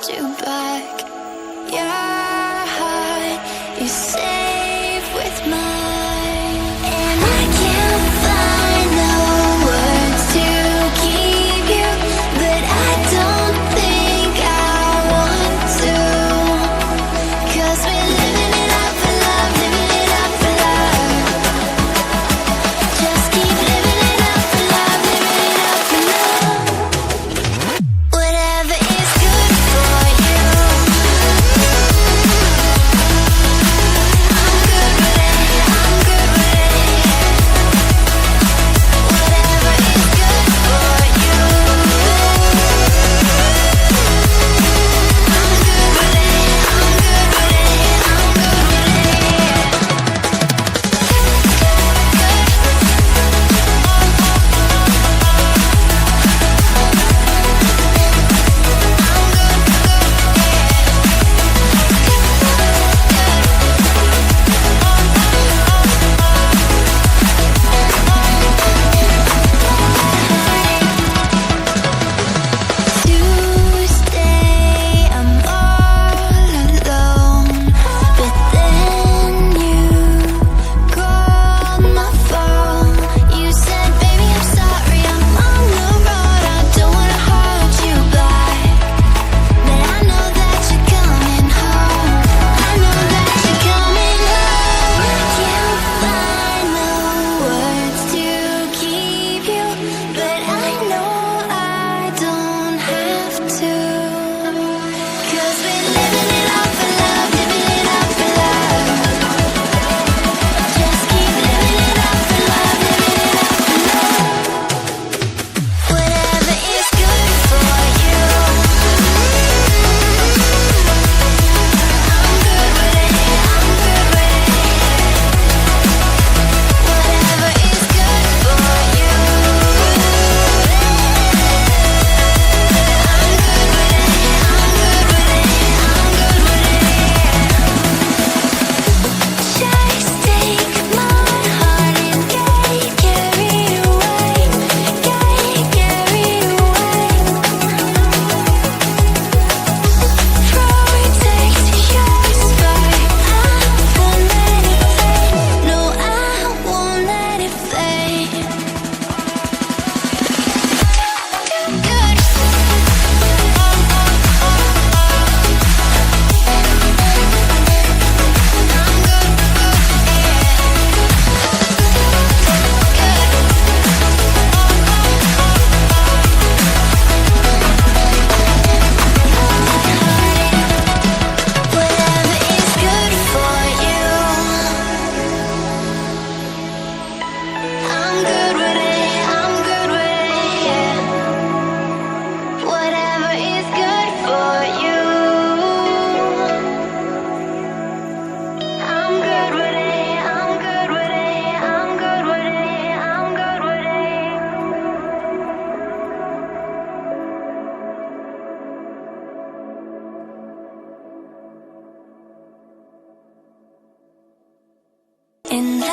hold you back. Your heart is safe with mine, and I can't find the words to keep you, but I don't think I want to, 'cause we're living it up for love, living it up for love. Just keep living it up for love, living it up for love. Whatever is good for you, I'm good with it, I'm good with it. Whatever is good for you, I'm good with it, I'm good with it, I'm good with it. Tuesday, I'm all alone, but then you called my phone. You said, baby, I'm sorry, I'm on the road. I don't wanna hold you back, but I know that you're coming home. I know that you're coming home. I can't find the words to keep you, but I know I don't have to, 'cause we're living it up for love, living it up for love. Just keep living it up for love, living it up for love. Whatever is good for you, I'm good with it, I'm good with it. Whatever is good for you, I'm good with it, I'm good with it, I'm good with it. Just take my heart and get carried away, get carried away. Protect your spark, I won't let it fade. No, I won't let it fade. Good. Whatever is good for you, I'm good with it, I'm good with it, yeah. Whatever is good for you, I'm good with it, I'm good with it, I'm good with it, I'm good with it. And